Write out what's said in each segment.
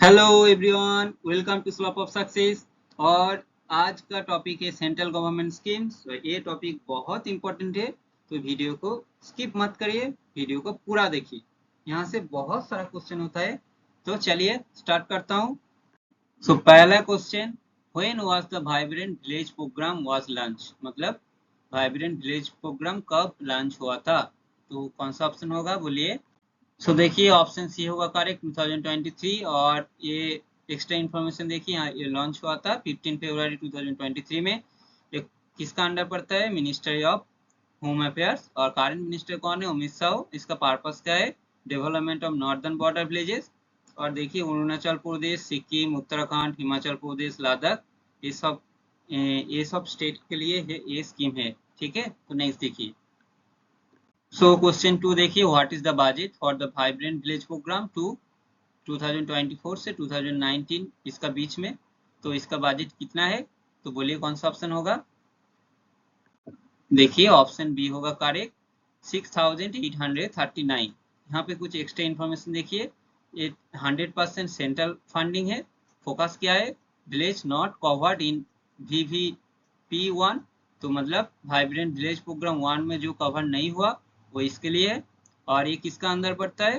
Hello everyone, welcome to slope of success. और आज का टॉपिक है सेंट्रल गवर्नमेंट स्कीम्स। तो ये टॉपिक बहुत इंपॉर्टेंट है, तो वीडियो को स्किप मत करिए, वीडियो को पूरा देखिए। यहाँ से बहुत सारा क्वेश्चन होता है, तो चलिए स्टार्ट करता हूँ। सो पहला question, when was the vibrant village programme was launch, मतलब वाइब्रेंट विलेज प्रोग्राम कब लॉन्च हुआ था? तो कौन सा ऑप्शन होगा, बोलिए। सो देखिए ऑप्शन सी होगा करेक्ट, 2023। और ये एक्स्ट्रा इन्फॉर्मेशन देखिए, यहाँ ये लॉन्च हुआ था 15 फरवरी 2023 में। ये किसका अंडर पड़ता है? Ministry of home affairs. और करंट मिनिस्टर कौन है? अमित शाह। इसका पर्पस क्या है? Development of northern border villages. और देखिए अरुणाचल प्रदेश, सिक्किम, उत्तराखंड, हिमाचल प्रदेश, लद्दाख, ये सब स्टेट के लिए ये स्कीम है। ठीक है, तो नेक्स्ट देखिए। सो क्वेश्चन 2 देखिए, what is the budget for the vibrant village programme to 2024 से 2019 इसका बीच में। तो इसका बजट कितना है? तो बोलिए कौन सा ऑप्शन होगा। देखिए ऑप्शन बी होगा करेक्ट, 6839। यहाँ पे कुछ एक्स्ट्रा इन्फॉर्मेशन देखिए, ये 100% सेंट्रल फंडिंग है। फोकस क्या है? Village not covered in VVP1। तो मतलब वाइब्रेंट विलेज प्रोग्राम 1 में जो कवर नहीं हुआ वो इसके लिए है। और ये किसका अंदर पड़ता है?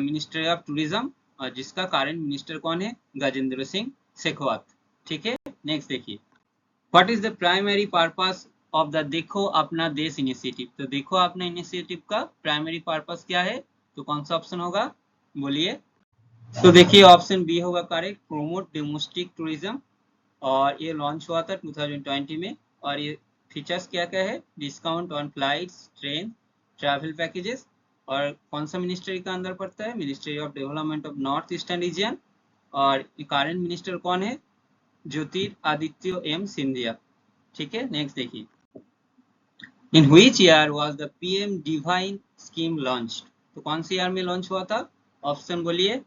Ministry of tourism. और जिसका करंट मिनिस्टर कौन है? गजेंद्र सिंह शेखावत। ठीक है, नेक्स्ट देखिए, what is the primary purpose of the देखो अपना देश इनिशिएटिव। तो देखो अपना इनिशिएटिव का प्राइमरी पर्पस क्या है? तो कौन सा ऑप्शन होगा, बोलिए। तो देखिए ऑप्शन बी होगा करेक्ट, प्रोमोट डोमेस्टिक टूरिज्म। और ये लॉन्च हुआ था 2020 में। और ये फीचर्स क्या क्या है? Discount on flights, train, travel packages. और कौन सा मिनिस्ट्री का अंदर पड़ता है? Ministry of development of north eastern region. और करंट मिनिस्टर कौन है? ज्योतिरादित्य एम सिंधिया। ठीक है, नेक्स्ट देखिए, in which year was the PM divine scheme launched. तो कौन सी ईयर में लॉन्च हुआ था? ऑप्शन बोलिए।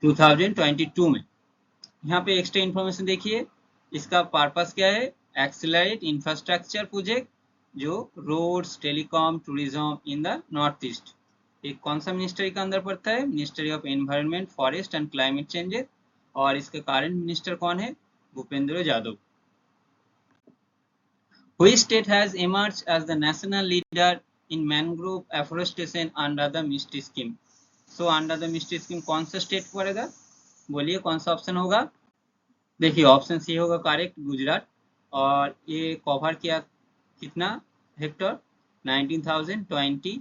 2022 में। यहाँ पे एक्स्ट्रा इन्फॉर्मेशन देखिए, इसका पर्पस क्या है? एक्सेलरेट इंफ्रास्ट्रक्चर प्रोजेक्ट, जो roads, telecom, tourism in the north east. एक कौन सा मिनिस्ट्री का अंदर पड़ता है? Ministry of environment, forest and climate changes. और इसके करंट मिनिस्टर कौन है? Bhupendra Yadav. Which state has emerged as the national leader in mangrove afforestation under the MIST scheme? So under the MIST scheme कौन सा स्टेट पड़ेगा? बोलिए कौन सा ऑप्शन होगा। देखिए ऑप्शन सी होगा करेक्ट, गुजरात। और ये कवर किया कितना Hector? 19,020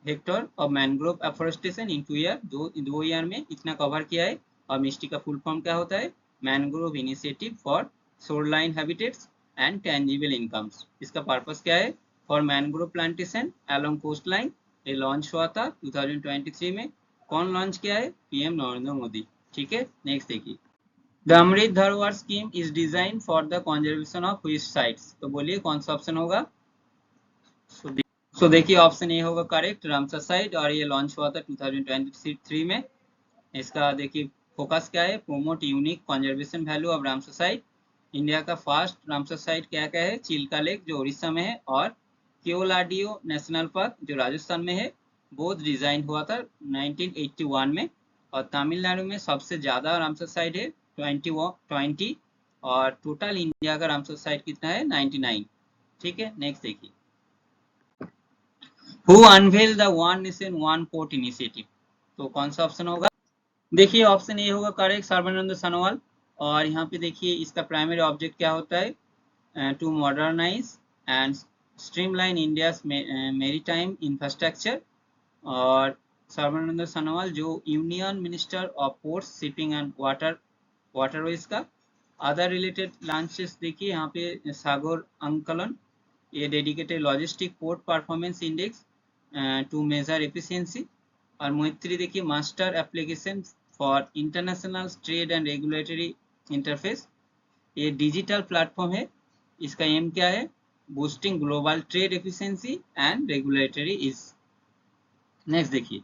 Hector of mangrove afforestation in 2 year. दो ईयर में इतना कवर किया है। और मिस्टी का फुल फॉर्म क्या होता है? Mangrove initiative for shoreline habitats and tangible incomes. इसका पर्पस क्या है? For mangrove plantation along coast line. ये लॉन्च हुआ था 2023 में। कौन लॉन्च किया है? पीएम नरेंद्र मोदी। ठीक है, नेक्स्ट देखिए, the Amrit Dharohar scheme is design for the conservation of which sites. तो बोलिए कौन सा ऑप्शन होगा। सो देखिए ऑप्शन ए होगा करेक्ट, रामसर साइट। और ये लॉन्च हुआ था 2023 में। इसका देखिए फोकस क्या है? Promote unique conservation value of Ramsar site. India का फर्स्ट रामसर साइट क्या क्या है? चिल्का लेक जो उड़ीसा में है, और केओलाडियो नेशनल पार्क जो राजस्थान में है। बोथ डिजाइन हुआ था 1981 में। और तमिलनाडु में सबसे ज्यादा रामसर साइट है 20। और टोटल इंडिया का रामसर साइट कितना है? 99। ठीक है, नेक्स्ट देखिए, who unwell the one nation one port initiative. तो कौन सा ऑप्शन होगा? देखिए ऑप्शन ए होगा करेक्ट, सर्बानंद सोनोवाल। और यहाँ पे देखिए इसका प्राइमरी ऑब्जेक्ट क्या होता है? To modernise and streamline India maritime infrastructure. और सर्बानंद सोनोवाल जो union minister of ports, shipping and waterways का। अदर रिलेटेड लॉन्चेस देखिए यहाँ पे सागर अंकलन, ये dedicated logistic port performance index to major efficiency. और मैत्री देखिए master application for international trade and regulatory interface. ये डिजिटल प्लेटफॉर्म है। इसका एम क्या है? Boosting global trade efficiency and regulatory is. Next देखिए,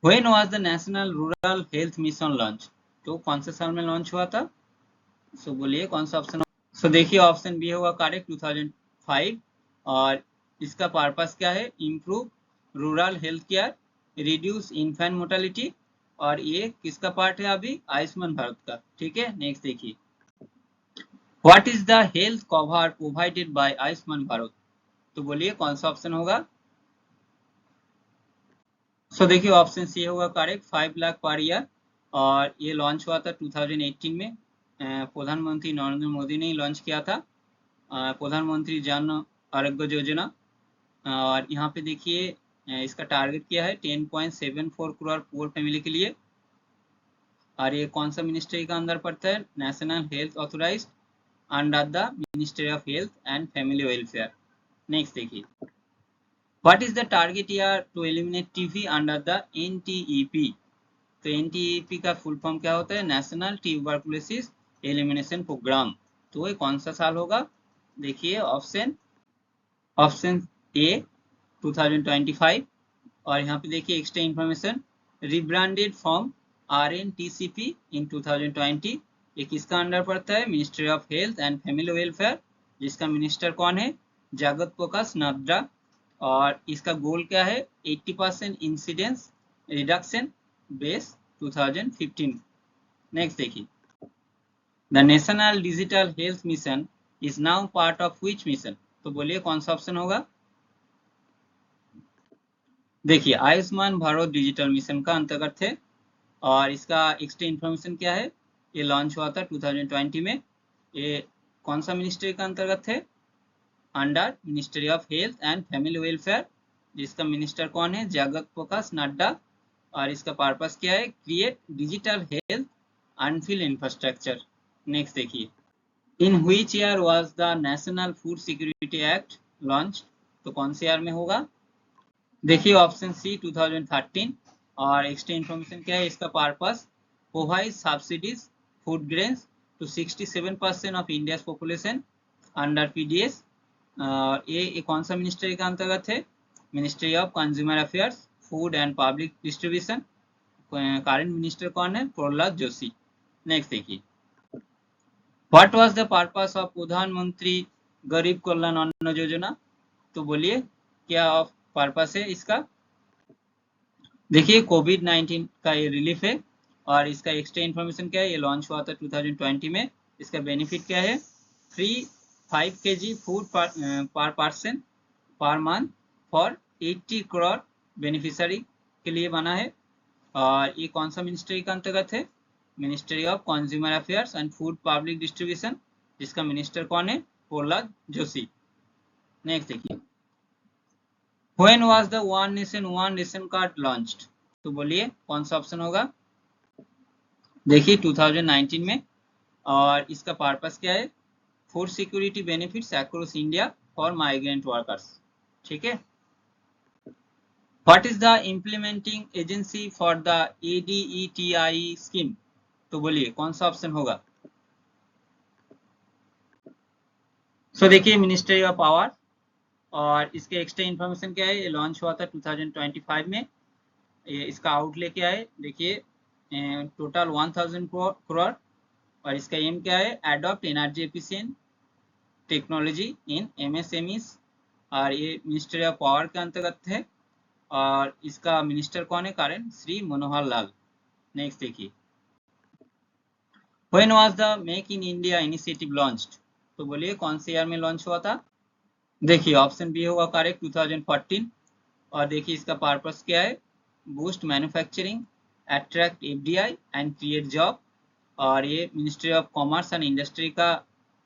when was the national rural health mission launch. तो कौन से साल में लॉन्च हुआ था? सो बोलिए कौन सा ऑप्शन। सो देखिए ऑप्शन बी होगा करेक्ट, 2005। और इसका पर्पस क्या है? Improve rural health care, reduce infant mortality, और ये किसका पार्ट है अभी, आयुष्मान भारत का। ठीक है, नेक्स्ट देखिए, what is the health cover provided by Ayushman Bharat. तो बोलिए कौन सा ऑप्शन होगा। सो देखिए ऑप्शन सी होगा करेक्ट, 5 लाख पर ईयर। और ये लॉन्च हुआ था 2018 में, प्रधानमंत्री नरेंद्र मोदी ने ही लॉन्च किया था, प्रधानमंत्री जन आरोग्य योजना। और यहाँ पे देखिए इसका टारगेट किया है 10.74 करोड़ पुअर फैमिली के लिए। और ये कौन सा मिनिस्ट्री का अंदर पड़ता है, national health authorized under the ministry of health and family welfare. Next देखिए, what is the target year to eliminate TB under the NTEP. तो एनटीईपी का फुल फॉर्म क्या होता है, नेशनल ट्यूबरकुलोसिस एलिमिनेशन प्रोग्राम। तो ये कौन सा साल होगा, देखिए ऑप्शन ए 2025। और यहाँ पे देखिए extra information, rebranded from RNTCP इन 2020। ये किसका अंडर पड़ता है, ministry of health and family welfare, जिसका मिनिस्टर कौन है, जगत प्रकाश नड्डा। और इसका गोल क्या है, 80% इंसिडेंस रिडक्शन बेस 2015। नेक्स्ट देखिए, the national digital health mission is now part of which mission. तो बोलिए कौन सा ऑप्शन होगा। देखिए आयुष्मान भारत डिजिटल मिशन का अंतर्गत थे। और इसका एक्स्ट्रा इंफॉर्मेशन क्या है, ये लॉन्च हुआ था 2020 में। ये कौन सा मिनिस्ट्री का अंतर्गत थे, under ministry of health and family welfare, जिसका मिनिस्टर कौन है, जगत प्रकाश नड्डा। और इसका पर्पस क्या है, क्रिएट डिजिटल हेल्थ अनफिल इंफ्रास्ट्रक्चर। नेक्स्ट देखिए, in which year was the national food security act launch. तो कौन से ईयर में होगा, देखिए ऑप्शन सी 2013। और एक्स्ट्रा इंफॉर्मेशन क्या है, इसका purpose provide subsidies food grains to 67% of India population under PDS. ये कौन सा मिनिस्ट्री का अंतर्गत है, ministry of consumer affairs food and public distribution. Current minister कौन है, प्रहलाद जोशी। नेक्स्ट देखिए, what was the purpose of Pradhan Mantri Garib कल्याण अन्न योजना। तो बोलिए क्या पर्पस है इसका। देखिए कोविड-19 का ये रिलीफ है। और इसका एक्स्ट्रा इन्फॉर्मेशन क्या है, ये लॉन्च हुआ था 2020 में। इसका बेनिफिट क्या है, फ्री 5 kg फूड पर person per month for 80 crore beneficiary के लिए बना है। और ये कौन सा मिनिस्ट्री का अंतर्गत है, ministry of consumer affairs and food public distribution, जिसका मिनिस्टर कौन है, प्रहलाद जोशी। नेक्स्ट देखिए, When was the one nation card launched? तो बोलिए कौन सा ऑप्शन होगा। देखिए 2019 में। और इसका पर्पस क्या है, food security benefits across India for migrant workers. ठीक है, what is the implementing agency for the ADETI scheme. तो बोलिए कौन सा ऑप्शन होगा। सो देखिए मिनिस्ट्री ऑफ पावर। और इसके एक्स्ट्रा इन्फॉर्मेशन क्या है, ये लॉन्च हुआ था 2025 में। इसका आउटले क्या है, देखिए टोटल 1000 करोड़। और इसका एम क्या है, adopt energy efficient technology in MSMEs। और ये मिनिस्ट्री ऑफ पावर के अंतर्गत है। और इसका मिनिस्टर कौन है, करेंट श्री मनोहर लाल। नेक्स्ट देखिए, when was the make in India initiative launched. तो बोलिए कौन से ईयर में लॉन्च हुआ था। देखिए ऑप्शन बी होगा करेक्ट, 2014। और देखिए इसका पर्पस क्या है, boost manufacturing, attract FDI and create job. और ये ministry of commerce and industry का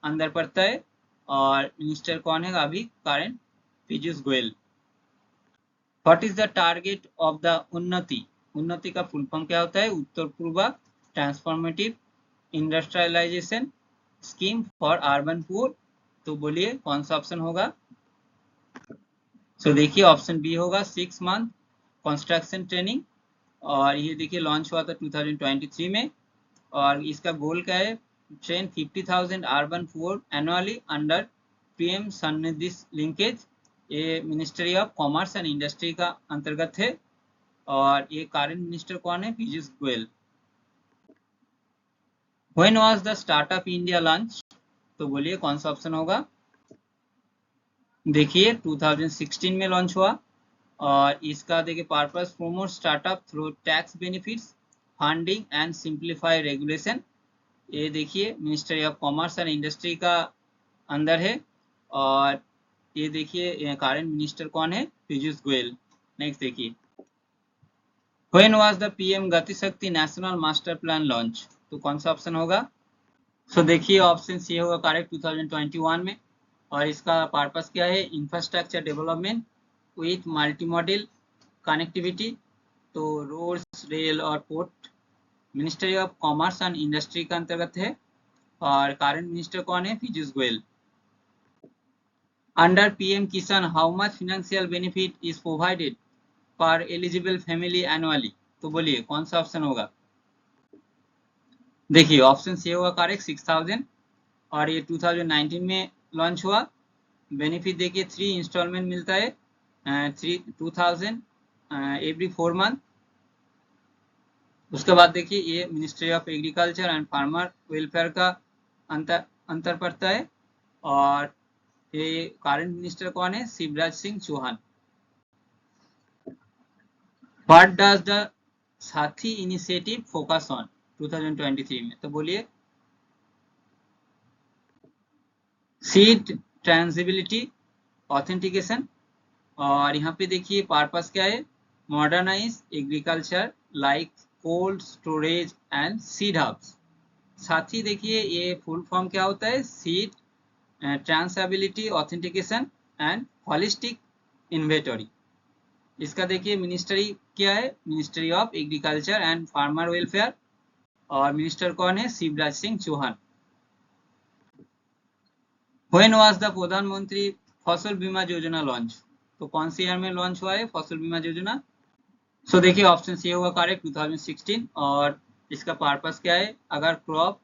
अंदर पड़ता है। और मिनिस्टर कौन है अभी, current Piyush Goyal. What is the target of the उन्नति। उन्नति का फुल फॉर्म क्या होता है, Uttar Poorva transformative industrialisation scheme for urban poor. तो बोलिए कौन सा ऑप्शन होगा। सो देखिए ऑप्शन बी होगा 6 मंथ कंस्ट्रक्शन ट्रेनिंग। और ये देखिए लॉन्च हुआ था 2023 में। और इसका गोल क्या है, train 50,000 urban poor annually under PM Svanidhi linkage. ये ministry of commerce and industry का अंतर्गत है। और ये करेंट मिनिस्टर कौन है, Piyush Goyal. When was the startup India launch. तो बोलिए कौन सा ऑप्शन होगा। देखिए 2016 में लॉन्च हुआ। और इसका देखिए purpose promote startup through tax benefits funding and simplify regulation, ये देखिए ministry of commerce and industry का अंदर है। और ये देखिए करंट मिनिस्टर कौन है, पीयूष गोयल। नेक्स्ट देखिए, व्हेन वाज द पीएम गति शक्ति नेशनल मास्टर प्लान लॉन्च, तो कौन सा ऑप्शन होगा। सो देखिए ऑप्शन सी होगा करेक्ट, 2021 में। और इसका पर्पस क्या है, infrastructure development with multi modal connectivity, तो रोड्स, रेल और port ministry of commerce and industry का अंतर्गत है। और करंट मिनिस्टर कौन है, पीयूष गोयल। अंडर पीएम किसान how much financial benefit is provided पर एलिजिबल फैमिली एनुअली, तो बोलिए कौन सा ऑप्शन होगा। देखिए ऑप्शन सी होगा करेक्ट, 6000। और ये 2019 में लॉन्च हुआ। बेनिफिट देखिए 3 इंस्टॉलमेंट मिलता है, 2000 एवरी 4 मंथ। उसके बाद देखिए ये ministry of agriculture and farmer welfare का अंतर पड़ता है। और ये करंट मिनिस्टर कौन है, Shivraj Singh Chouhan. What does the Sathi initiative focus on 2023 में, तो बोलिए सीड ट्रांसिबिलिटी ऑथेंटिकेशन। और यहाँ पे देखिए पर्पस क्या है, modernize agriculture like cold storage and seed hubs. साथ ही देखिए ये फुल फॉर्म क्या होता है, seed traceability authentication and holistic inventory. इसका देखिए मिनिस्ट्री क्या है, ministry of agriculture and farmer welfare. और मिनिस्टर कौन है, Shivraj Singh Chouhan. When was the Pradhanmantri Fasal बीमा योजना लॉन्च, तो कौन से ईयर में लॉन्च हुआ है फसल बीमा योजना। सो देखिए ऑप्शन सी होगा करेक्ट, 2016। और इसका पर्पस क्या है, अगर क्रॉप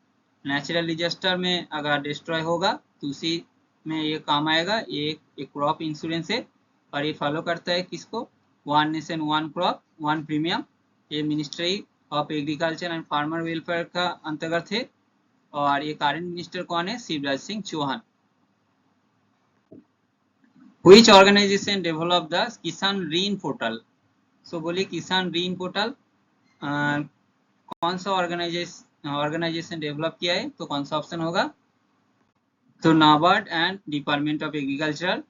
नेचुरल डिजास्टर में अगर डिस्ट्रॉय होगा तो उसी में ये काम आएगा। ये एक क्रॉप इंश्योरेंस है और ये फॉलो करता है किसको, one nation one crop one premium. ये ministry of agriculture and farmer welfare का अंतर्गत है। और ये करंट मिनिस्टर कौन है, Shivraj Singh Chauhan. Which organization developed the किसान ऋण पोर्टल, सो बोलिए किसान ऋण पोर्टल कौन सा ऑर्गेनाइजेशन डेवलप किया है, तो कौन सा ऑप्शन होगा, तो NABARD and department of agriculture.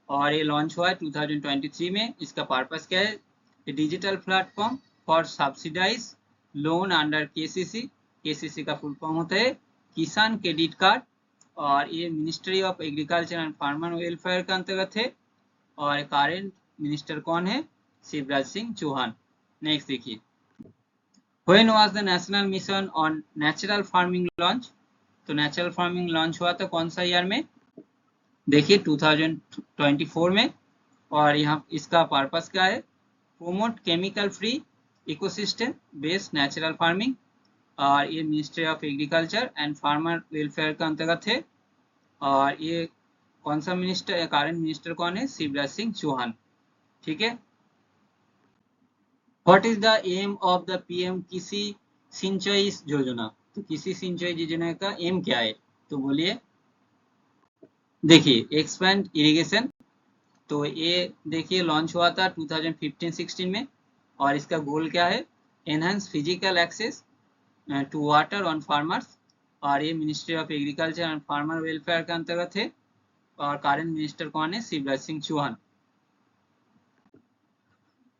और ये लॉन्च हुआ है 2023 में। इसका पर्पस क्या है, digital platform for subsidise loan under KCC. KCC का फुल फॉर्म होता है किसान क्रेडिट कार्ड। और ये ministry of agriculture and farmer welfare का अंतर्गत है। और करंट मिनिस्टर कौन है, शिवराज सिंह चौहान। नेक्स्ट देखिए, when was the national mission on natural farming launch, तो नेचुरल फार्मिंग लॉन्च हुआ था कौन सा ईयर में, देखिए 2024 में। और यहाँ इसका पर्पस क्या है, promote chemical free ecosystem based natural farming. और ये ministry of agriculture and farmer welfare का अंतर्गत है। और ये कौन सा मिनिस्टर, करंट मिनिस्टर कौन है, शिवराज सिंह चौहान। ठीक है। What is the aim of the PM Krishi Sinchai योजना, तो किसी सिंचाई योजना का एम क्या है, तो बोलिए। देखिए एक्सपेंड इरिगेशन, तो ये देखिए लॉन्च हुआ था 2015-16 में। और इसका गोल क्या है, enhance physical access to water on farmers. और ये ministry of agriculture and farmer welfare का अंतर्गत है। और करंट मिनिस्टर कौन है, Shivraj Singh Chauhan.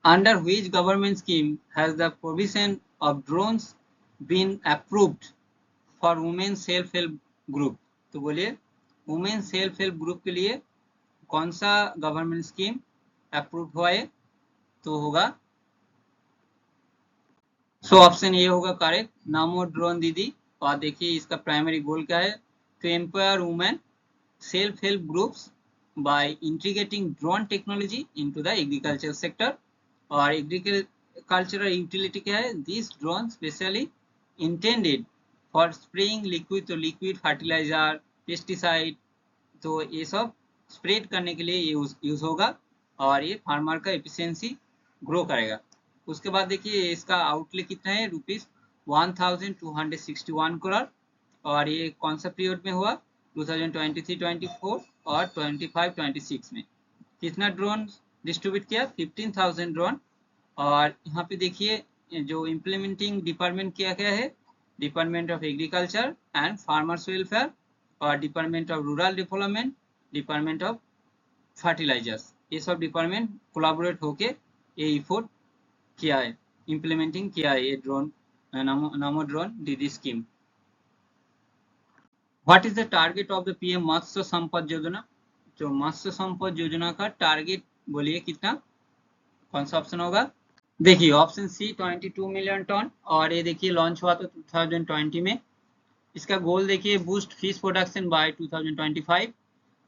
Under which government scheme has the provision of drones been approved for women self help group, तो बोलिए वुमेन सेल्फ हेल्प ग्रुप के लिए कौन सा गवर्नमेंट स्कीम अप्रूव हुआ है, तो होगा सो ऑप्शन ए होगा करेक्ट, नामो ड्रोन दीदी। और देखिए इसका प्राइमरी गोल क्या है, to empower women self help groups by integrating drone technology into the agriculture sector. और एग्रीकल्चरल यूटिलिटी क्या है, this drone specially intended for spraying liquid, तो लिक्विड फर्टिलाइजर पेस्टिसाइड, तो ये सब स्प्रेड करने के लिए यूज होगा। और ये फार्मर का एफिशिएंसी ग्रो करेगा। उसके बाद देखिए इसका आउटले कितना है, ₹1261 करोड़। और ये कौन सा पीरियड में हुआ, 2023-24 और 25-26 में। कितना ड्रोन डिस्ट्रीब्यूट किया, 15,000 ड्रोन। और यहाँ पे देखिए जो इम्प्लीमेंटिंग डिपार्टमेंट किया गया है, department of agriculture and farmers welfare और department of rural development, department of fertilizers, ये सब डिपार्टमेंट कोलाबोरेट होके ये इफोर्ट किया है, इम्प्लीमेंटिंग किया है ये drone Namo drone Didi scheme. What is the target of the PM Matsya Sampada Yojana? जो मत्स्य संपद योजना का टारगेट बोलिए कितना, कौन सा ऑप्शन होगा? देखिए ऑप्शन सी 22 मिलियन टन, और ये देखिए लॉन्च हुआ था 2020 में। इसका गोल देखिए boost fish production by 2025।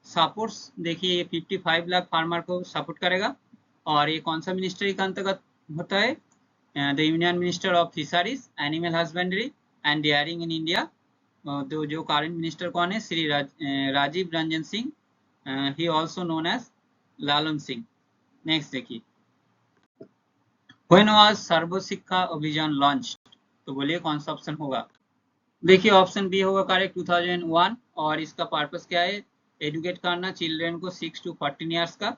Supports देखिए 55 लाख फार्मर को सपोर्ट करेगा, और ये कौन सा मिनिस्ट्री के अंतर्गत होता है? The union minister of fisheries, animal husbandry and dairying in India. तो जो करंट मिनिस्टर कौन है? Shri Rajiv Ranjan Singh, he also known as Lalan Singh. Next देखिए, when was Sarva Shiksha Abhiyan launch? तो बोलिए कौन सा ऑप्शन होगा? देखिए ऑप्शन बी होगा करेक्ट, 2001। और इसका पर्पस क्या है? एजुकेट करना चिल्ड्रेन को 6 to 14 ईयर्स का।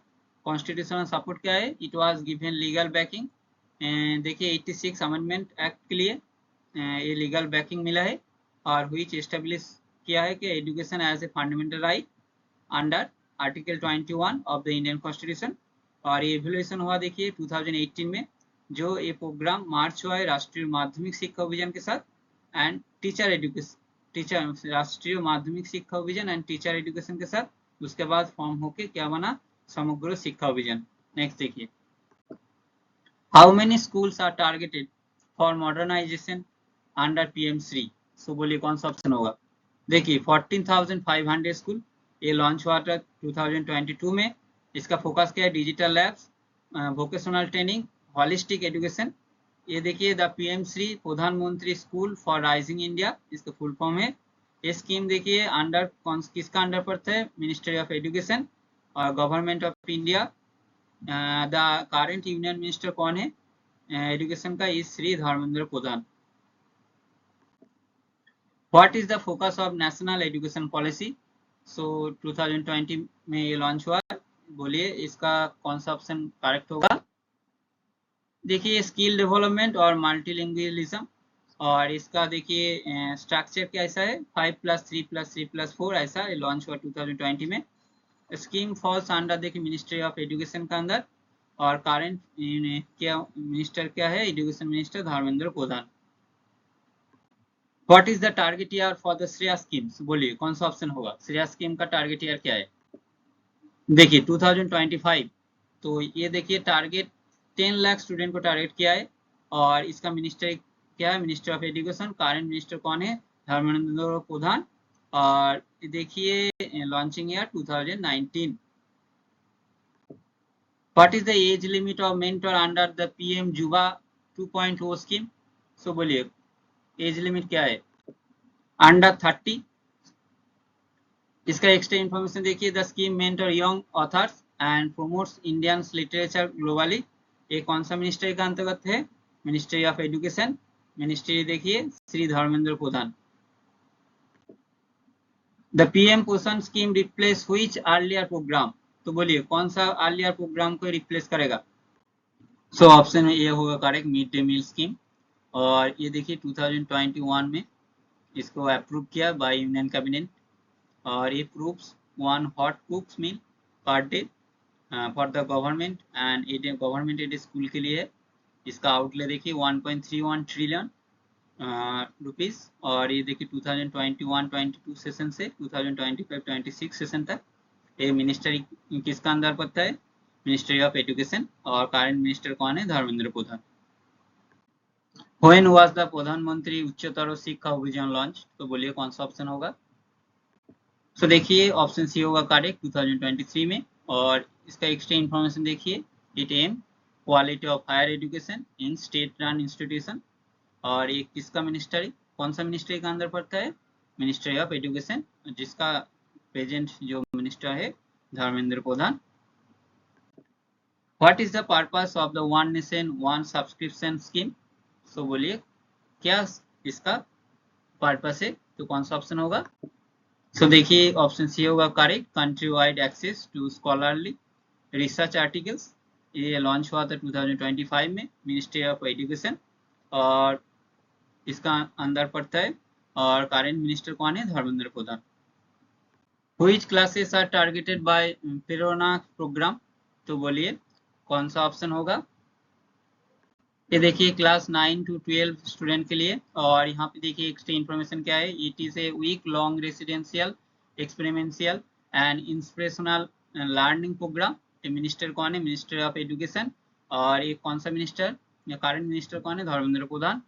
कॉन्स्टिट्यूशनल सपोर्ट क्या है? It was given legal backing. देखिए 86 अमेंडमेंट एक्ट के लिए ये लीगल बैकिंग मिला है, और व्हिच एस्टेब्लिश किया है कि education as a fundamental right under article 21 of the Indian constitution. और ये इवैल्यूएशन हुआ देखिए 2018 में, जो ये प्रोग्राम मार्च हुआ है राष्ट्रीय माध्यमिक शिक्षा अभियान के साथ एंड टीचर एजुकेशन, राष्ट्रीय माध्यमिक शिक्षा अभियान एंड टीचर एजुकेशन के साथ। उसके बाद फॉर्म होके क्या बना? समग्र शिक्षा अभियान। नेक्स्ट देखिए, how many schools are targeted for modernization under PM Shri? So बोलिए कौन सा ऑप्शन होगा? देखिए 14,500 स्कूल ये लॉन्च हुआ था 2022 में। इसका फोकस क्या है? Digital labs, vocational training, holistic education. ये देखिए the PM Shri Pradhanmantri school for rising India, इसका फुल फॉर्म है। ये स्कीम देखिए अंडर किसका अंडर पड़ता है? मिनिस्ट्री ऑफ एजुकेशन और government of India. The current union minister कौन है एजुकेशन का? Is Shri Dharmendra Pradhan. What is the focus of national education policy? So 2020 में ये लॉन्च हुआ। बोलिए इसका कौन सा ऑप्शन करेक्ट होगा? देखिए स्किल डेवलपमेंट और मल्टीलिंगुअलिज्म। और इसका देखिए स्ट्रक्चर कैसा है? 5+3+3+4 ऐसा लॉन्च हुआ 2020 में। स्कीम फॉल्स अंडर देखिए मिनिस्ट्री ऑफ एजुकेशन का अंदर, और करंट क्या मिनिस्टर क्या है? Education minister Dharmendra Pradhan. What is the target year for the Shreya schemes? बोलिए कौन सा ऑप्शन होगा? श्रेया स्कीम का टारगेट ईयर क्या है? देखिए 2025। तो ये देखिए टारगेट 10 लाख स्टूडेंट को टारगेट किया है, और इसका मिनिस्टर क्या है? Minister of education. Current minister कौन है? धर्मेंद्र प्रधान। और देखिए launching year 2019। What is the age limit of mentor under the PM युवा 2.0 स्कीम? सो बोलिए एज लिमिट क्या है? अंडर 30। इसका एक्स्ट्रा इंफॉर्मेशन देखिए, the scheme mentor young authors and promotes Indian literature globally. ये कौन सा मिनिस्ट्री का अंतर्गत है? Ministry of education. मिनिस्ट्री देखिए Shri Dharmendra Pradhan. The PM Poshan scheme replace which earlier programme? तो बोलिए कौन सा अर्लियर प्रोग्राम को रिप्लेस करेगा? सो ऑप्शन ये होगा correct, mid day meal scheme. और ये देखिए 2021 में इसको अप्रूव किया बाय यूनियन कैबिनेट, और ये proves 1 hot cooks meal per day for the government and government aid school के लिए है। इसका आउटले देखिए 1.31 ट्रिलियन रुपीस। और ये देखिए 2021-22 सेशन से 2025-26 सेशन तक ये मिनिस्ट्री किसका अंदर पड़ता है? Ministry of education. और करंट मिनिस्टर कौन है? धर्मेंद्र प्रधान। व्हेन वाज द प्रधानमंत्री उच्चतर शिक्षा अभियान लॉन्च? तो बोलिए कौन सा ऑप्शन होगा? तो देखिए ऑप्शन सी होगा करेक्ट, 2023 में। और इसका एक्स्ट्रा इंफॉर्मेशन देखिए, it aim quality of higher education in state run institution. और ये किसका मिनिस्ट्री, कौन सा मिनिस्ट्री का अंदर पड़ता है? मिनिस्ट्री ऑफ एजुकेशन, जिसका प्रेजेंट जो मिनिस्टर है Dharmendra Pradhan. What is the purpose of the one nation one subscription scheme? So बोलिए क्या इसका पर्पस है? तो कौन सा ऑप्शन होगा? सो देखिए ऑप्शन सी होगा correct, country wide access to scholarly research articles. ये लॉन्च हुआ था 2025 में मिनिस्ट्री ऑफ एजुकेशन। और इसका अंदर पड़ता है। और करेंट मिनिस्टर कौन है? Dharmendra Pradhan. Which classes are targeted by Prerna programme? तो बोलिए कौन सा ऑप्शन होगा? ये देखिए क्लास 9 to 12 स्टूडेंट के लिए। और यहाँ पे देखिए एक्स्ट्रा इन्फॉर्मेशन क्या है। It is a week long residential experiential and inspirational learning program. Minister कौन है? Minister of education. और ये कौन सा मिनिस्टर या करंट मिनिस्टर कौन है? धर्मेंद्र प्रधान।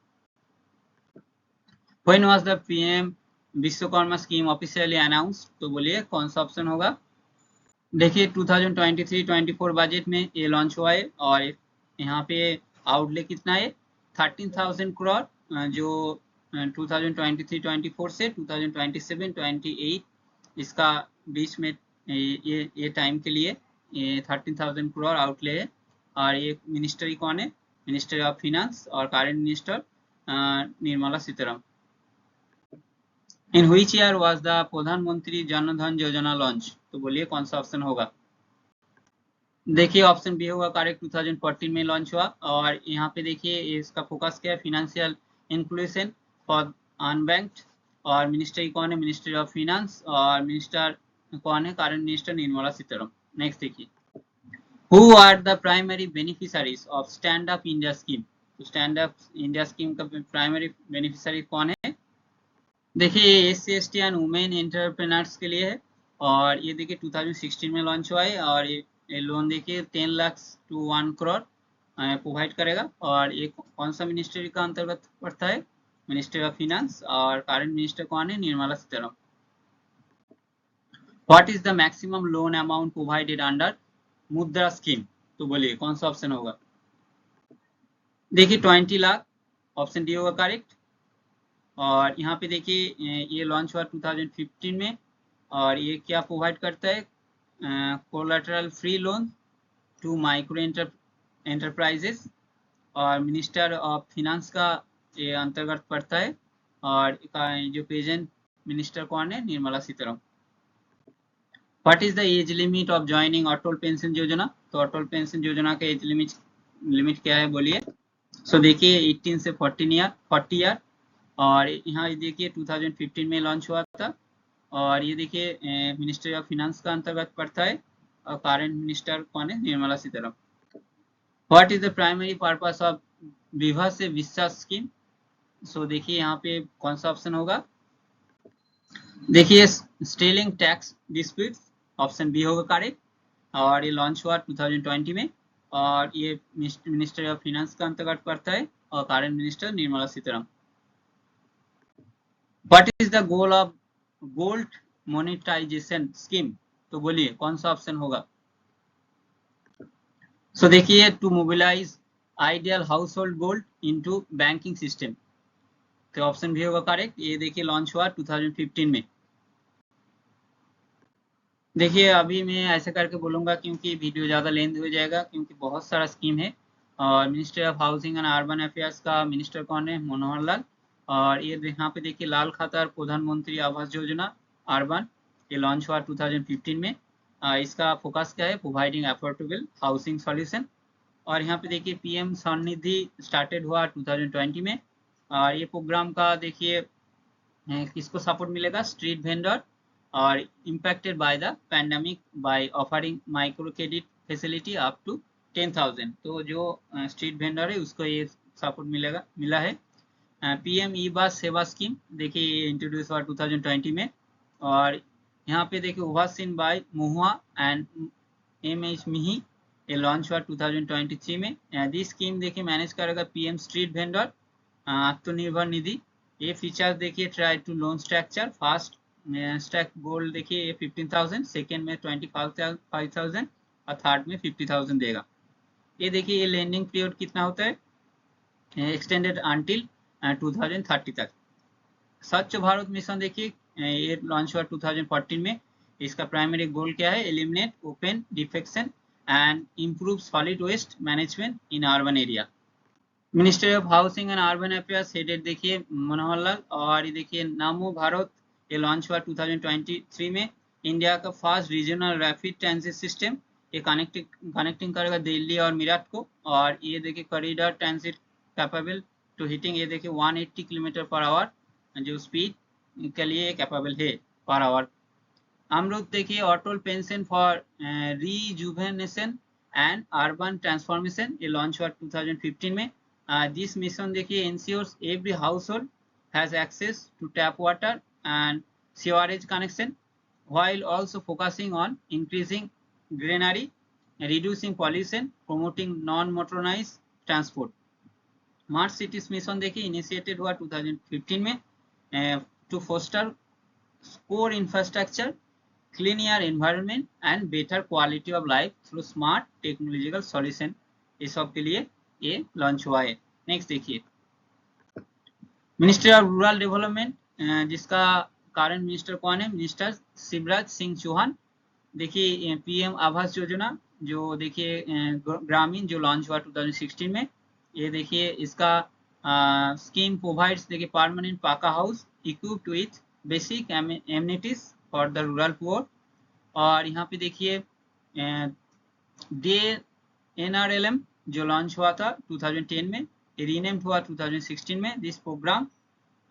When was the PM Vishwakarma scheme officially announced? तो बोलिए कौन सा ऑप्शन होगा? देखिए 2023-24 बजट में ये लॉन्च हुआ है। और यहाँ पे आउटले कितना है? 13,000 करोड़, जो 2023-24 से 2027-28 इसका बीच में ये टाइम के लिए ये 13,000 करोड़ आउटले है। और ये मिनिस्टर कौन है? मिनिस्टर ऑफ फिनेंस और current minister Nirmala Sitharaman. In which year was the प्रधानमंत्री जन धन योजना लॉन्च? तो बोलिए कौन सा ऑप्शन होगा? देखिए ऑप्शन बी होगा करेक्ट, 2014 में लॉन्च हुआ। और यहाँ पे देखिए इसका फोकस क्या है? Financial inclusion for unbanked. और मिनिस्टर कौन है? Ministry of finance. और मिनिस्टर कौन है? Current minister Nirmala Sitharaman. Next देखिए who are the primary beneficiaries of stand up India scheme? तो स्टैंड अप इंडिया स्कीम का प्राइमरी बेनिफिशियरी कौन है? देखिए SC/ST एंड वुमेन एंटरप्रेन्योर्स के लिए है। और ये देखिए 2016 में लॉन्च हुआ है। और ये लोन देखिए 10 लाख to 1 करोड़ प्रोवाइड करेगा। और ये कौन सा मिनिस्ट्री का अंतर्गत पड़ता है? Ministry of finance. और करंट मिनिस्टर कौन है? Nirmala Sitharaman. What is the maximum loan amount provided under मुद्रा स्कीम? तो बोलिए कौन सा ऑप्शन होगा? देखिए 20 लाख, ऑप्शन डी होगा करेक्ट। और यहाँ पे देखिए ये लॉन्च हुआ 2015 में। और ये क्या प्रोवाइड करता है? Collateral free loan to micro enterprises. और मिनिस्टर ऑफ फिनेंस का ये अंतर्गत पड़ता है। और जो प्रेजेंट मिनिस्टर कौन है? Nirmala Sitharaman. What is the age limit of joining Atal pension योजना? तो अटल पेंशन योजना का एज लिमिट क्या है? बोलिए। सो देखिए 18 से 40 ईयर। और यहाँ देखिए 2015 में लॉन्च हुआ था। और ये देखिए मिनिस्ट्री ऑफ फिनेंस का अंतर्गत पड़ता है। और करंट मिनिस्टर कौन है? Nirmala Sitharaman. What is the primary purpose of विवाह से विश्वास स्कीम? सो देखिए यहाँ पे कौन सा ऑप्शन होगा? देखिए settling tax dispute, option B होगा करेक्ट। और ये लॉन्च हुआ 2020 में। और ये मिनिस्ट्री ऑफ फिनेंस का अंतर्गत पड़ता है। और current minister Nirmala Sitharaman. What is the goal of gold monetisation scheme? तो बोलिए कौन सा ऑप्शन होगा? सो देखिए to mobilise ideal household gold into banking system. तो ऑप्शन भी होगा करेक्ट। ये देखिए लॉन्च हुआ 2015 में। देखिए अभी मैं ऐसे करके बोलूंगा क्योंकि वीडियो ज़्यादा लेंथ हो जाएगा, क्योंकि बहुत सारा स्कीम है। और ministry of housing and urban affairs का मिनिस्टर कौन है? मनोहर लाल। और ये यहाँ पे देखिए लाल खातर प्रधानमंत्री आवास योजना अर्बन, ये लॉन्च हुआ 2015 में। इसका फोकस क्या है? Providing affordable housing solution. और यहाँ पे देखिए PM स्वनिधि स्टार्टेड हुआ 2020 में। और ये प्रोग्राम का देखिए किसको सपोर्ट मिलेगा? स्ट्रीट वेंडर और impacted by the pandemic by offering micro credit facility up to 10,000। तो जो स्ट्रीट वेंडर है उसको ये सपोर्ट मिला है। PM ई बस सेवा स्कीम देखिए ये इंट्रोड्यूस हुआ 2020 में। और यहाँ पे देखिए overseen by MoHUA and MH मिही, ये लॉन्च हुआ 2023 में। दिस स्कीम देखिए मैनेज करेगा PM street vendor Atmanirbhar Nidhi. ये फीचर देखिए try to loan structure fast stack gold देखिए ये 15,000, सेकेंड में 25,000 और थर्ड में 50,000 देगा। ये देखिए ये लेंडिंग पीरियड कितना होता है? एक्सटेंडेड अंटिल 2030 तक। स्वच्छ भारत मिशन देखिए ये लॉन्च हुआ 2014 में। इसका प्राइमरी गोल क्या है? Eliminate open defecation and improve solid waste management in urban area. Ministry of housing and urban affairs headed देखिए मनोहर लाल। और ये देखिए नमो भारत, ये लॉन्च हुआ 2023 में। इंडिया का first regional rapid transit system, ये कनेक्टिंग करेगा दिल्ली और मीरठ को। और ये देखिए corridor transit capable to hitting, ये देखिए 180 किलोमीटर पर आवर जो स्पीड के लिए कैपेबल है पर आवर। अमरुद देखिए Atal pension for rejuvenation and urban transformation, ये लॉन्च हुआ 2015 में। दिस मिशन देखिए ensures every household has access to tap water and sewerage connection while also focusing on increasing greenery, reducing pollution, promoting non-motorized transport. Smart cities mission देखिए initiated हुआ 2015 में to foster core infrastructure, clean air environment and better quality of life through smart technological solution, ये सब के लिए ये launch हुआ है। नेक्स्ट देखिए मिनिस्ट्री ऑफ रूरल डेवलपमेंट, जिसका करंट मिनिस्टर कौन है, मिनिस्टर शिवराज सिंह चौहान। देखिए पीएम आवास योजना जो देखिए ग्रामीण जो लॉन्च हुआ 2016 में, ये देखिए इसका स्कीम प्रोवाइड्स देखिए परमानेंट पाका house equipped with basic amenities for the rural poor. और यहाँ पे देखिए डे एनआरएलएम जो लॉन्च हुआ था 2010 में, रीनेम्ड हुआ 2016 में। This programme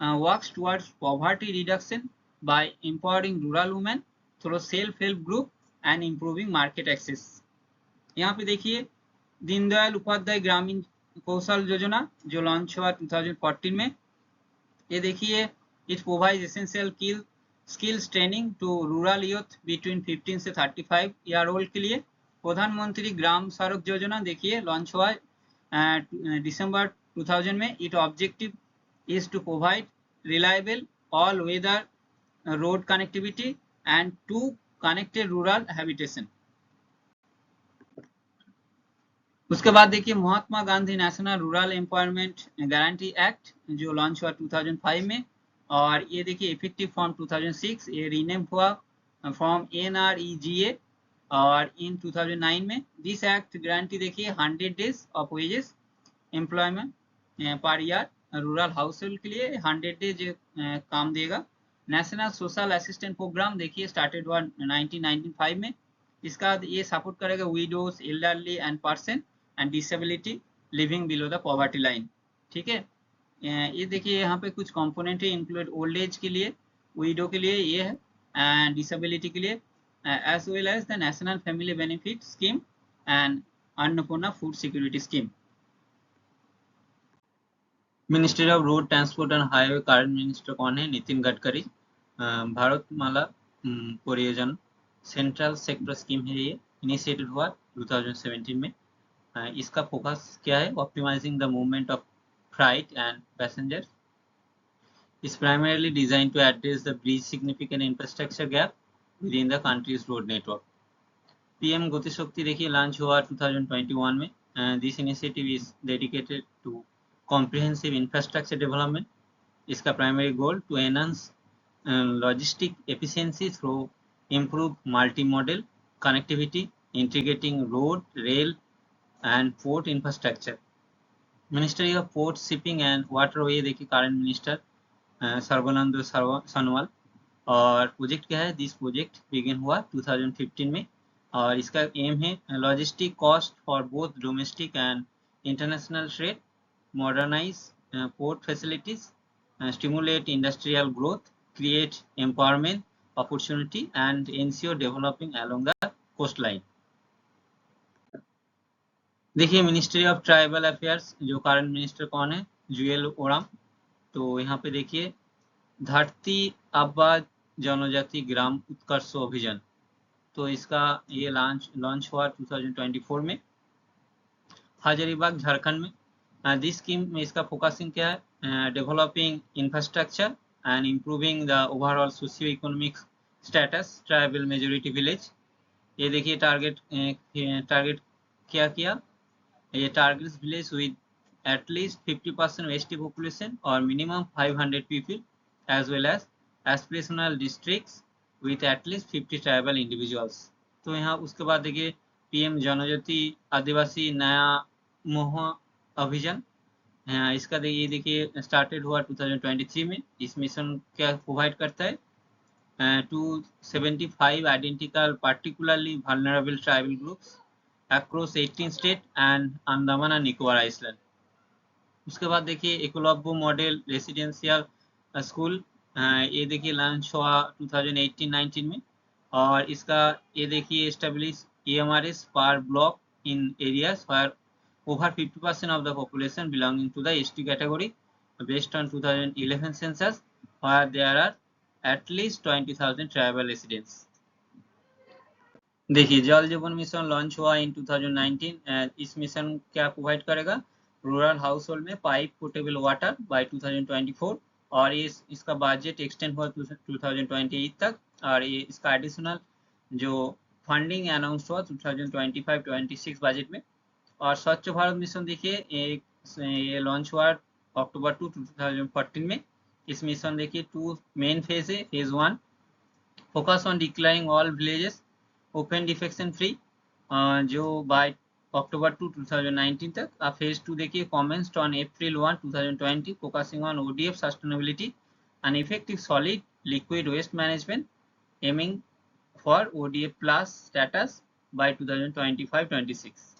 works towards poverty reduction by empowering rural women through self help group and improving market access. यहाँ पे देखिए दीनदयाल उपाध्याय ग्रामीण कौशल योजना जो लॉन्च हुआ 2014 में, ये देखिए it provides essential skills training to rural youth between 15 से 35 ईयर ओल्ड के लिए। प्रधानमंत्री ग्राम सड़क योजना देखिए लॉन्च हुआ दिसंबर 2000 में। It objective is to provide reliable all weather road connectivity and to connected rural habitation. उसके बाद देखिए Mahatma Gandhi national rural empowerment guarantee act जो लॉन्च हुआ 2005 में, और ये देखिए इफेक्टिव फ्रॉम 2006, ये रीनेम हुआ फ्रॉम NREGA और इन 2009 में। दिस एक्ट गारंटी देखिए 100 days of wages employment per year rural house hold के लिए 100 डेज काम देगा। नेशनल सोशल असिस्टेंट प्रोग्राम देखिए स्टार्टेड हुआ 1995 में। इसका ये सपोर्ट करेगा widows, elderly and person and disability living below the poverty line. ठीक है, ये देखिए यहाँ पे कुछ कंपोनेंट है इंक्लूड ओल्ड एज के लिए, विडो के लिए ये है, एंड डिसेबिलिटी के लिए, as well as the national family benefit scheme and Annapurna food security scheme. Ministry of road transport and highway current minister कौन है, नितिन गडकरी। भारतमाला परियोजना सेंट्रल सेक्टर स्कीम है, ये इनिशिएटेड हुआ 2017 में। इसका फोकस क्या है, optimising the movement of freight and passengers. is primarily designed to address the bridge significant infrastructure gap within the country's road network. PM Gati Shakti देखिए लॉन्च हुआ 2021 में. This initiative is dedicated to comprehensive infrastructure development. इसका primary goal to enhance logistic efficiency through improved multimodal connectivity, integrating road, rail, and port infrastructure. Ministry of Port, Shipping and Waterway देखिए current minister Sarbananda Sonowal. और project क्या है, this project begin हुआ 2015 में, और इसका aim है logistic cost for both domestic and international trade, modernise port facilities, stimulate industrial growth, create empowerment opportunity and ensure developing along the coast line. देखिए ministry of tribal affairs जो current minister कौन है, जुएल ओराम। तो यहाँ पे देखिए धरती आबा जनजाति ग्राम उत्कर्ष अभियान, तो इसका ये लॉन्च हुआ 2024 में हजारीबाग झारखंड में। दिस स्कीम में इसका फोकसिंग क्या है, developing infrastructure and improving the overall socio economic status tribal majority village. ये देखिए टारगेट क्या किया, ये targets village with at least 50% ST population or minimum 500 people, as well as aspirational districts with at least 50 tribal individuals. तो यहाँ उसके बाद देखिए PM जनजाति आदिवासी नया मोह अभियान, इसका देखिए स्टार्टेड हुआ 2023 में। इस मिशन क्या प्रोवाइड करता है, 275 identical particularly vulnerable tribal groups across 18 states and Andaman and Nicobar Island. उसके बाद देखिए एकलव्य मॉडल रेसिडेंशियल स्कूल, ये देखिए लॉन्च हुआ 2018-19 में। और इसका ये देखिए एस्टेब्लिश EMRS पर block in areas where over 50% of the population belonging to the ST category based on 2011 census where there are at least 20,000 tribal residents। देखिए जल जीवन मिशन लॉन्च हुआ इन 2019। इस मिशन क्या प्रोवाइड करेगा, रूरल हाउस होल्ड में pipe portable water bye 2024। और इसका बजट एक्सटेंड हुआ 2028 तक। और ये इसका एडिशनल जो फंडिंग अनाउंस हुआ 2025-26 बजट में। और स्वच्छ भारत मिशन देखिए ये लॉन्च हुआ अक्टूबर 2014 में। इस मिशन देखिए 2 मेन फेज है। Phase 1 focus on declaring all villages open defecation free, जो बाय अक्टूबर 2019 तक। फेज 2 देखिए commenced on April 1, 2020 focusing on ODF sustainability and effective solid liquid waste management aiming for ODF plus status by 2025-26।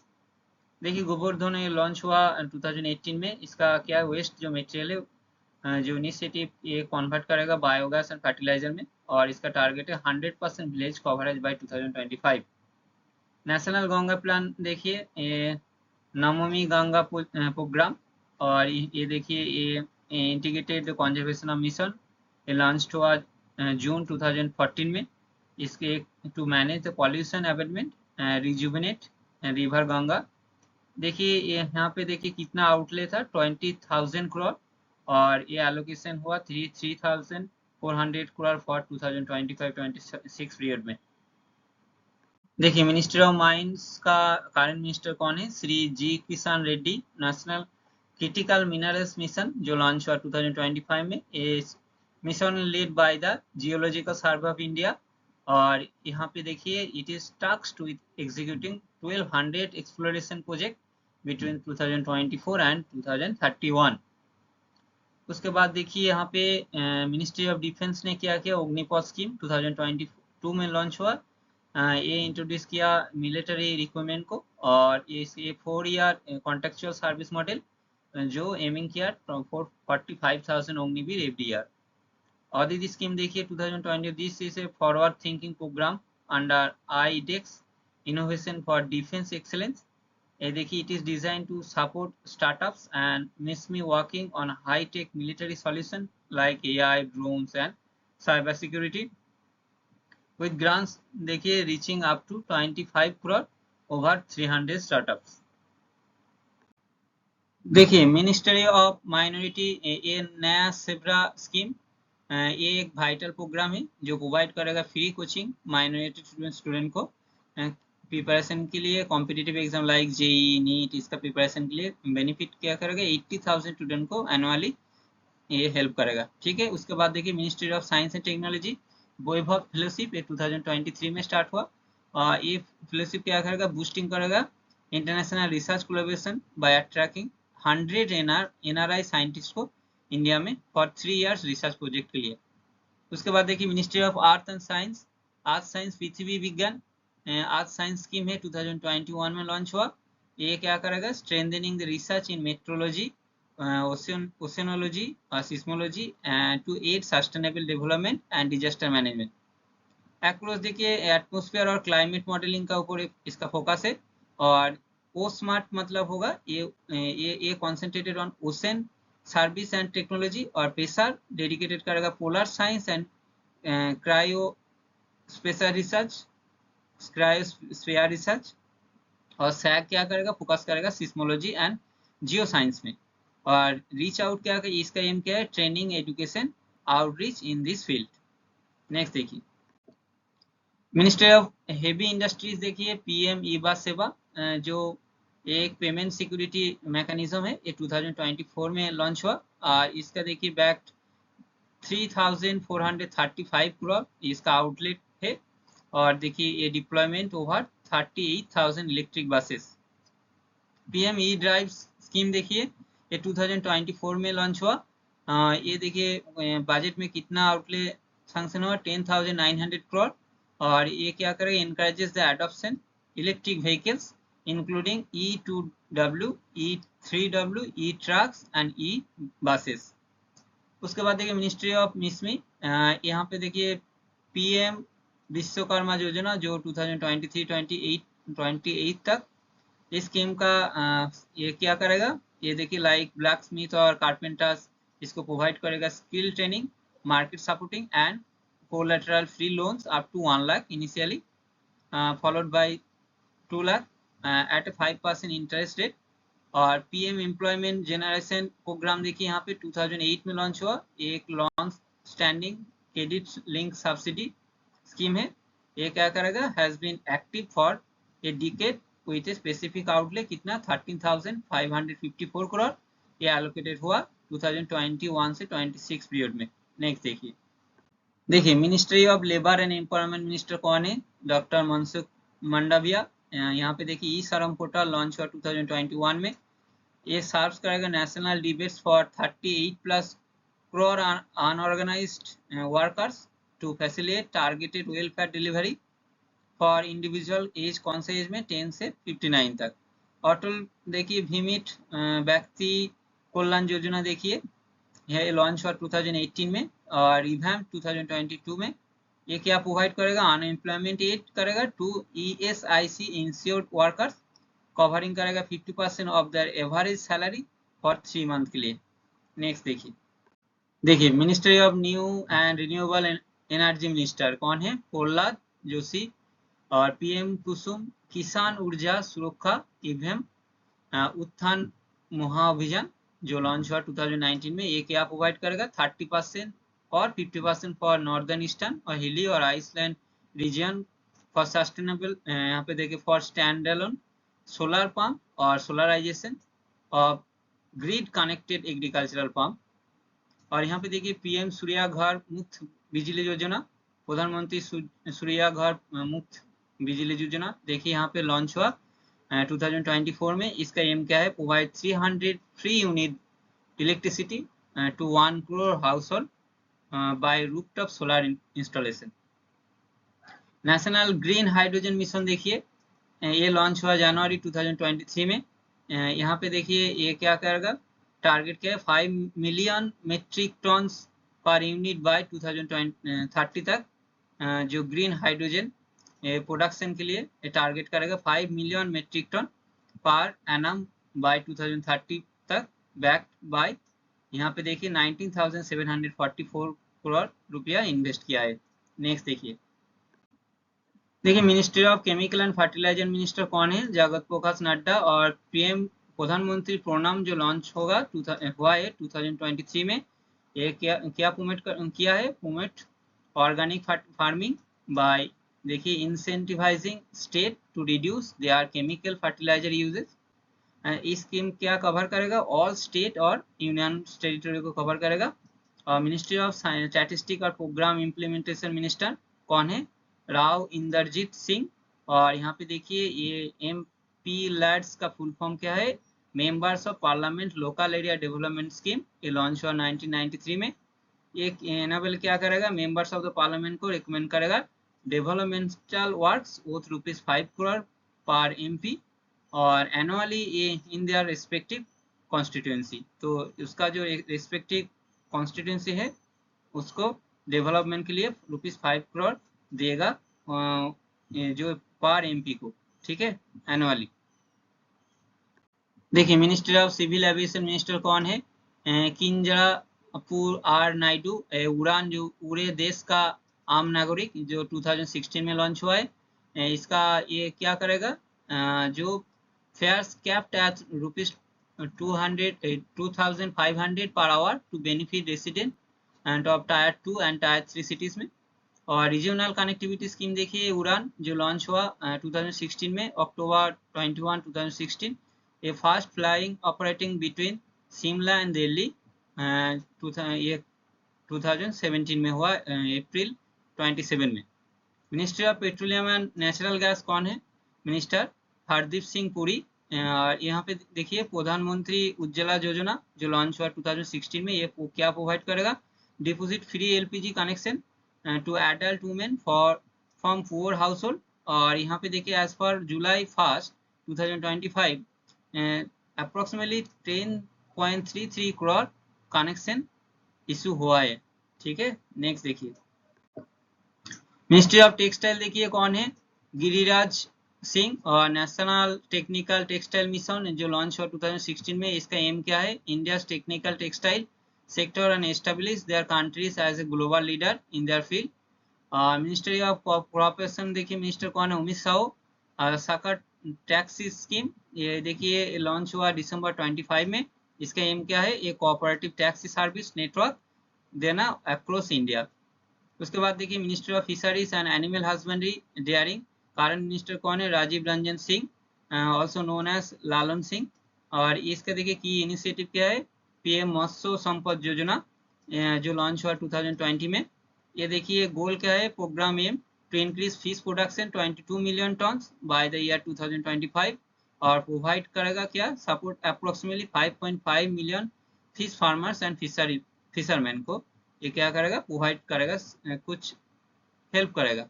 देखिए Govardhan launch हुआ 2018 में। इसका क्या waste जो material है जो इनिशिएटिव ये कन्वर्ट करेगा बायोगैस एंड फर्टिलाइजर में। और इसका टारगेट है 100% village coverage by 2025। National Ganga plan देखिए ये नमामि गंगा प्रोग्राम। और ये देखिए ये इंटीग्रेटेड कंजर्वेशन ऑफ मिशन, ये लॉन्च हुआ जून 2014 में। इसके to manage the pollution abatement rejuvenate river Ganga. देखिए ये यहाँ पे देखिए कितना आउटले था 20,000 करोड़। और ये एलोकेशन हुआ 3,400 करोड़ फॉर 2025-26 पीरियड में। देखिए मिनिस्ट्री ऑफ माइंस का करंट मिनिस्टर कौन है, Shri G Kishan Reddy. National critical minerals mission जो लॉन्च हुआ 2025 में। ये mission led by the geological survey of India. और यहाँ पे देखिए it is tasked with executing 1200 exploration project between 2024 and 2031। उसके बाद देखिए यहाँ पे मिनिस्ट्री ऑफ डिफेंस ने क्या किया, अग्निपथ स्कीम 2022 में लॉन्च हुआ। ये इंट्रोड्यूस किया मिलिट्री रिक्वायरमेंट को। और ये 4 ईयर कॉन्ट्रेक्चुअल सर्विस मॉडल जो एमिंग किया फॉर 45,000 अग्निवीर एवरी ईयर। और दीदी स्कीम देखिए 2020 this is a forward thinking programme under IDEX innovation for defence excellence. ये देखिए it is design to support startups and MSME working on high tech military solution like AI drones and cyber security with grants देखिए reaching up to 25 crore over 300 startups। देखिए ministry of minority ये नया zebra scheme, ये एक vital programme है जो provide करेगा free coaching minority student को प्रिपरेशन के लिए competitive exam like JEE NEET. इसका प्रिपरेशन के लिए बेनिफिट क्या करेगा 80,000 स्टूडेंट को एनुअली ये हेल्प करेगा। ठीक है। उसके बाद देखिए ministry of science and technology Vaibhav fellowship ये 2023 में स्टार्ट हुआ। और ये फेलोशिप क्या करेगा, बूस्टिंग करेगा international research collaboration by attracting 100 NRI scientist को इंडिया में फॉर 3 इयर्स रिसर्च प्रोजेक्ट के लिए। उसके बाद देखिए ministry of earth and science earth science पृथ्वी विज्ञान आर्थ साइंस स्कीम है 2021 में लॉन्च हुआ। ये क्या करेगा, strengthening the research in metrology oceanology और seismology to aid sustainable development and disaster management. Across देखिए एटमॉस्फेयर और क्लाइमेट मॉडलिंग का ऊपर इसका फोकस है। और ओ स्मार्ट मतलब होगा ये concentrated on ocean service and technology. और पेशर डेडिकेटेड करेगा polar science and cryo special research cryosphere research. और सैग क्या करेगा, फोकस करेगा सिस्मोलॉजी एंड जियो साइंस में। और रीच आउट क्या है, इसका एम क्या है, training education outreach in this field. Next देखिए मिनिस्ट्री ऑफ हेवी इंडस्ट्रीज देखिए PM ई-बस सेवा जो एक पेमेंट सिक्योरिटी मैकेनिज्म है, ये 2024 में लॉन्च हुआ। और इसका देखिए बैक्ड 3,435 करोड़ इसका आउटलेट है। और देखिए ये deployment over 38,000 electric buses. PM E-Drive scheme देखिए ये 2024 में लॉन्च हुआ। ये देखिए बजट में कितना आउटले सैंक्शन हुआ 10,900 करोड़। और ये क्या करेगा, encourages the adoption electric vehicles including E2W, E3W, E-trucks and E-buses। उसके बाद देखिए मिनिस्ट्री ऑफ मिसमी, यहाँ पे देखिए पीएम विश्वकर्मा योजना जो 2023-28 तक इस स्कीम का ये क्या करेगा, ये देखिए लाइक ब्लैक स्मिथ और कारपेंटर्स इसको प्रोवाइड करेगा skill training, market supporting and collateral free loans up to 1 lakh initially, followed by 2 lakh at 5% interest rate. और पीएम एम्प्लॉयमेंट जनरेशन प्रोग्राम देखिए यहाँ पे 2008 में लॉन्च हुआ, एक long standing credit link subsidy scheme है। ये क्या करेगा, has been active for a decade with a specific outlay कितना 13,554 करोड़, ये एलोकेटेड हुआ 2021 से 26 पीरियड में। नेक्स्ट देखिए ministry of labour and employment minister कौन है, डॉक्टर मनसुख मंडाविया। यहाँ पे देखिए ई श्रम पोर्टल लॉन्च हुआ 2021 में, ये सर्व्स करेगा national debates for 38+ crore unorganised workers to facilitate targeted welfare delivery for individual age, कौन से एज में 10 से 59 तक। अटल देखिए भीमित व्यक्ति कल्याण योजना देखिए यह लॉन्च हुआ 2018 में और रिवैम्प 2022 में। ये क्या प्रोवाइड करेगा, अनएम्प्लॉयमेंट एड करेगा to ESIC insured workers, covering करेगा 50% of their average salary for 3 month के लिए। नेक्स्ट देखिए ministry of new and renewable energy minister कौन है, प्रहलाद जोशी। और पीएम कुसुम किसान ऊर्जा सुरक्षा एवं उत्थान महाअभियान जो लॉन्च हुआ 2019 में, ये क्या प्रोवाइड करेगा 30% और 50% फॉर नॉर्दर्न ईस्टर्न और हिली और आइसलैंड रीजन फॉर सस्टेनेबल, यहाँ पे देखिए for stand alone solar pump और solarization of grid connected agricultural pump. और यहाँ पे देखिए पीएम सूर्या घर मुफ्त बिजली योजना, प्रधानमंत्री सूर्या घर मुफ्त बिजली योजना देखिए यहाँ पे लॉन्च हुआ 2024 में। इसका एम क्या है, provide 300 free unit electricity to 1 crore household by rooftop solar installation. National green hydrogen mission देखिए ये लॉन्च हुआ जनवरी 2023 में। यहाँ पे देखिए ये क्या करेगा, टारगेट क्या है 5 million metric ton per unit by 2030 तक, जो ग्रीन हाइड्रोजन प्रोडक्शन के लिए टारगेट करेगा 5 million metric ton per annum by 2030 तक, बैक्ड बाय यहाँ पे देखिए 19,744 करोड़ रुपया इन्वेस्ट किया है। नेक्स्ट देखिए ministry of chemical and fertiliser minister कौन है, जगत प्रकाश नड्डा। और पीएम प्रधानमंत्री प्रोग्राम जो लॉन्च हुआ है 2023 में, ये क्या प्रमोट किया है, प्रमोट ऑर्गेनिक फार्मिंग बाय देखिए incentivising state to reduce their chemical fertiliser uses. इस स्कीम क्या कवर करेगा, ऑल स्टेट और यूनियन टेरिटरी को कवर करेगा। और मिनिस्ट्री ऑफ स्टैटिस्टिक और प्रोग्राम इम्प्लीमेंटेशन मिनिस्टर कौन है, राव इंदरजीत सिंह। और यहाँ पे देखिए ये MP लैड्स का फुल फॉर्म क्या है, members of parliament local area development scheme, ये लॉन्च हुआ 1993 में। ये एनेबल क्या करेगा, मेंबर्स ऑफ द पार्लियामेंट को रिकमेंड करेगा डेवलपमेंटल वर्क्स वर्थ ₹5 करोड़ पर MP और एनुअली ये इन देयर रिस्पेक्टिव कॉन्स्टिट्यूएंसी। तो उसका जो रिस्पेक्टिव कॉन्स्टिट्यूएंसी है उसको डेवलपमेंट के लिए ₹5 करोड़ देगा जो पर MP को, ठीक है, एनुअली। देखिए ministry of civil aviation minister कौन है, किंजरापुर R नायडू। उड़ान जो उड़े देश का आम नागरिक जो 2016 में लॉन्च हुआ है, इसका ये क्या करेगा, जो fears capped at ₹2,500 per hour to benefit resident and of tier 2 and tier 3 cities में। और रीजनल कनेक्टिविटी स्कीम देखिए उड़ान जो लॉन्च हुआ 2016 में, October 21, 2016, a fast flying operating between Shimla and Delhi, ये 2017 में हुआ अप्रैल 27 में। Ministry of petroleum and natural gas कौन है, मिनिस्टर हरदीप सिंह पुरी। और यहाँ पे देखिए प्रधानमंत्री उज्ज्वला योजना जो लॉन्च हुआ 2016 में, ये क्या प्रोवाइड करेगा, deposit free LPG connection to adult women from poor household. और यहाँ पे देखिए as per July 1 2025 approximately 10.33 crore connection issue हुआ है। ठीक है, नेक्स्ट देखिए मिनिस्ट्री ऑफ टेक्सटाइल देखिए कौन है, गिरिराज सिंह, और नेशनल टेक्निकल टेक्सटाइल मिशन जो लॉन्च हुआ 2016 में। इसका एम क्या है, India technical textile sector and establish their countries as a global leader in their field. Ministry of corporation देखिए मिनिस्टर कौन है, अमित शाह। साकर टैक्स स्कीम ये देखिए लॉन्च हुआ दिसंबर 25 में। इसका एम क्या है, ये कोऑपरेटिव टैक्स सर्विस नेटवर्क देना अक्रॉस इंडिया। उसके बाद देखिए ministry of fisheries and animal husbandry dairying, current minister कौन है, Rajiv Ranjan Singh, also known as Lalan Singh. और इसका देखिए की इनिशिएटिव क्या है, पीएम मत्स्य संपद योजना जो लॉन्च हुआ 2020 में। ये देखिए गोल क्या है, programme aim to increase fish production 22 million tons by the year 2025, और प्रोवाइड करेगा क्या, support approximately 5.5 million fish farmers and fisherman को ये क्या करेगा, प्रोवाइड करेगा, कुछ हेल्प करेगा।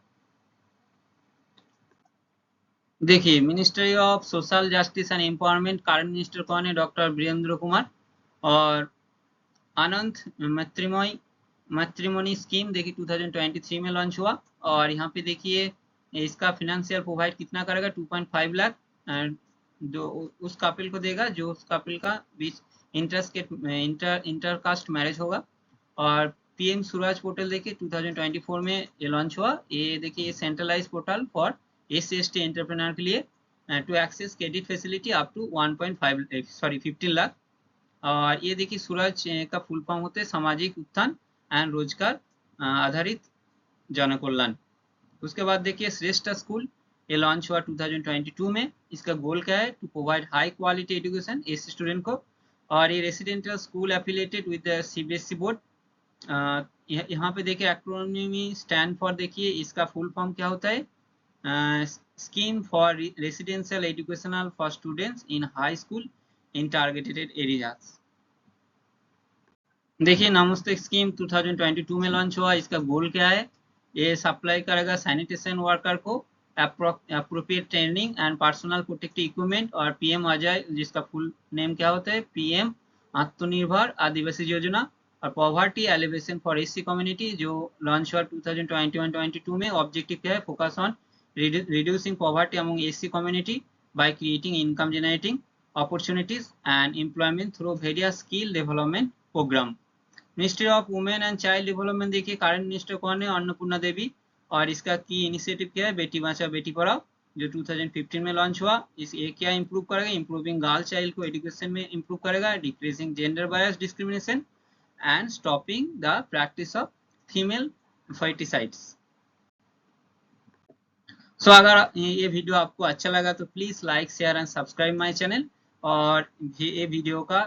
देखिए ministry of social justice and empowerment, current minister कौन है, डॉक्टर वीरेंद्र कुमार। और आनंद मैत्रिमोनी स्कीम देखिए 2023 में लॉन्च हुआ, और यहाँ पे देखिए इसका फिनेंशियल प्रोवाइड कितना करेगा, 2.5 लाख जो उस कपल को देगा जो उस कपल का बीच इंटरकास्ट मैरिज होगा। और पीएम सूरज पोर्टल देखिए 2024 में ये लॉन्च हुआ। ये देखिए centralise portal for SC/ST entrepreneur के लिए to access credit facility up to 15 lakh. और ये देखिए सूरज का फुल फॉर्म होते हैं सामाजिक उत्थान एंड रोजगार आधारित जन कल्याण। उसके बाद देखिए श्रेष्ठ स्कूल ये लॉन्च हुआ 2022 में। इसका गोल क्या है, to provide high quality education SC student को। और ये residential school affiliated with CBSE board. यहाँ पे देखिए एक्रोनिमी स्टैंड फॉर देखिए इसका फुल फॉर्म क्या होता है, scheme for residential educational for students in high school in targeted areas. देखिए नमस्ते स्कीम 2022 में लॉन्च हुआ। इसका गोल क्या है, ये सप्लाई करेगा सैनिटेशन वर्कर को appropriate training and personal protective equipment. और पीएम अजय जिसका फुल नेम क्या होता है, पीएम आत्मनिर्भर आदिवासी योजना। और poverty alleviation for SC community जो लॉन्च हुआ 2021-22 में। ऑब्जेक्टिव क्या है, focus on reducing poverty among SC community by creating income generating opportunities and employment through various skill development program। Ministry of women and child development देखिए current minister कौन है, अन्नपूर्णा देवी। और इसका की इनिशिएटिव क्या है, बेटी बचाओ बेटी पढ़ाओ जो 2015 में लॉन्च हुआ। इस ये क्या इंप्रूव करेगा, इंप्रूविंग गर्ल चाइल्ड को एजुकेशन में इंप्रूव करेगा, decreasing gender bias discrimination and stopping the practice of female foeticides. So अगर ये वीडियो आपको अच्छा लगा तो please like share and subscribe my channel. और ये वीडियो का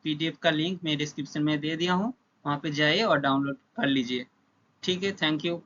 PDF का लिंक मैं डिस्क्रिप्शन में दे दिया हूँ, वहाँ पे जाइए और डाउनलोड कर लीजिए। ठीक है, थैंक यू।